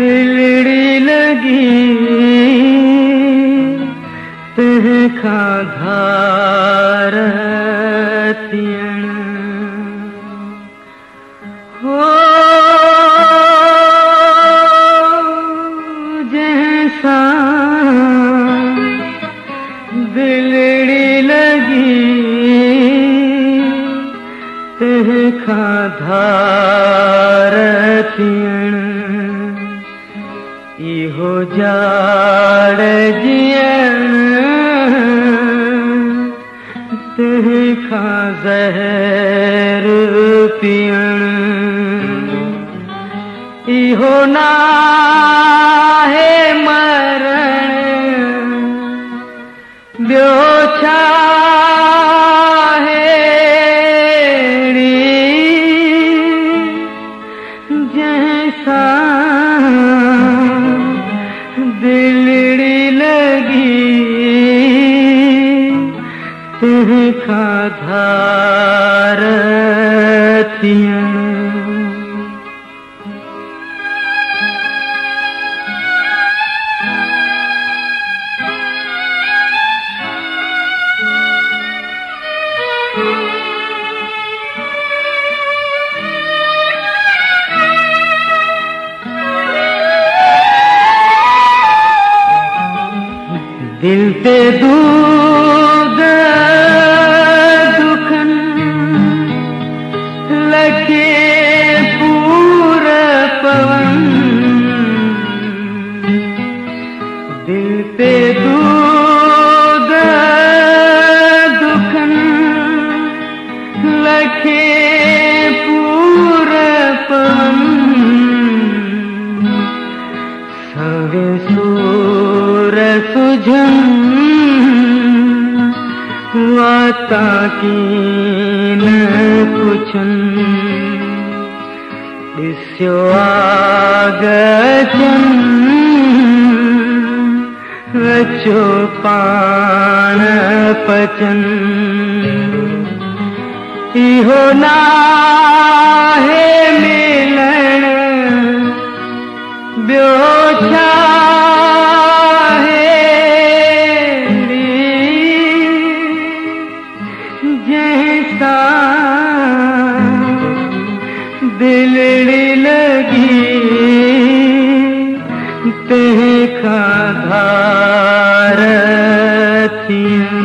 दिलड़ी लगी तहखा धार थियण हो जैसा दिलड़ी लगी तहखा धार थियण इहो जाड़ जियण तहखा ज़हर पियण इहो नाहे मरण ॿियो छा जैसा दिलड़ी लगी तहखा धार थियण दिल पे दूध दुखन लगे पूरा पवन दिल पे दूध दुखन लगे पूरा पवन सवे सूर सुझन वाता की न कुछन ॾिस्यो आगचन अचो पाण पचन इहो नाहे मिलण ॿियो छा जैसा दिलड़ी लगी तहखा धार थियण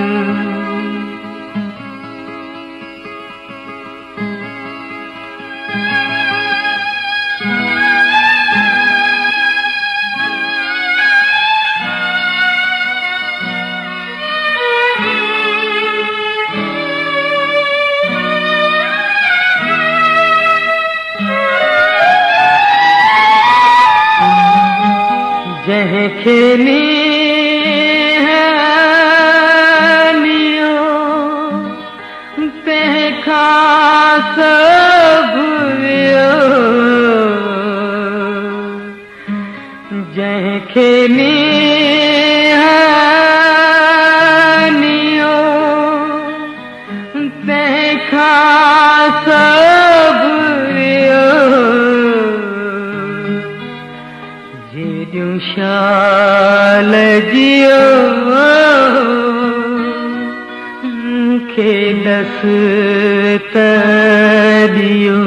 जैखे नियो तहखा सब वियो जैखे नियो तहखा सब वियो जेॾियूं शाल जियो खे ॾस त ॾियो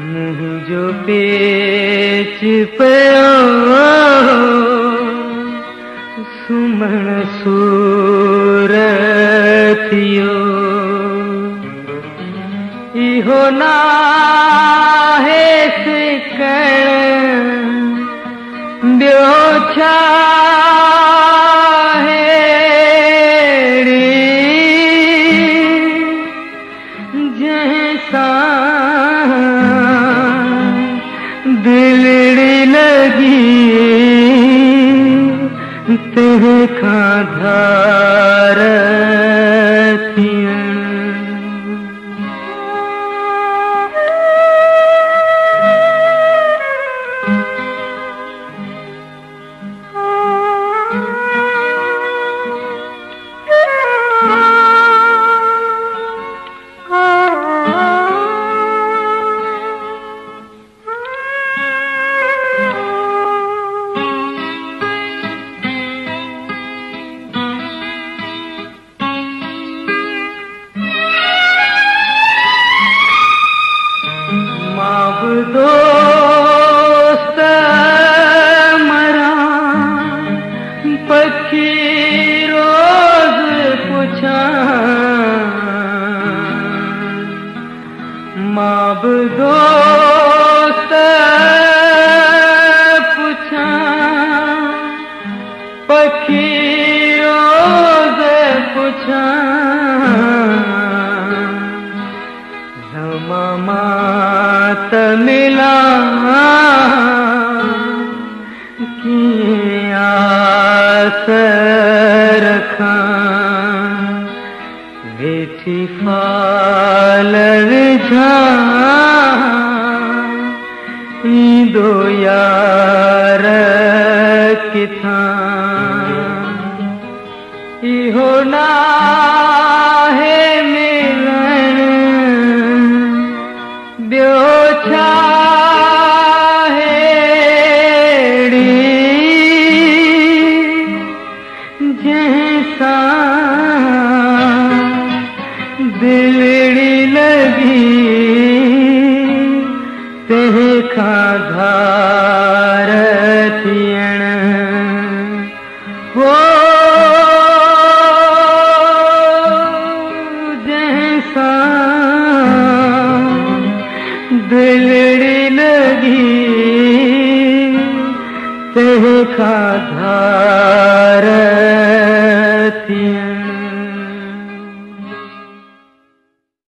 मुंहिंजो पेच पियो सुम्हण सूर थियो इहो नाहे सिकण ॿियो छा जैसा दिलड़ी लगी तहखा धार थियण माब दोस्त पुछा पखीरों से पुछा मात मिला की आस रखा बेटी फालर झा दो यार किथा इहो ना है मिलन ब्योछा हेड़ी जैसा दिलड़ी लगी तेखा धार थियण हो जैसा दिलड़ी लगी तेखा धार थियण।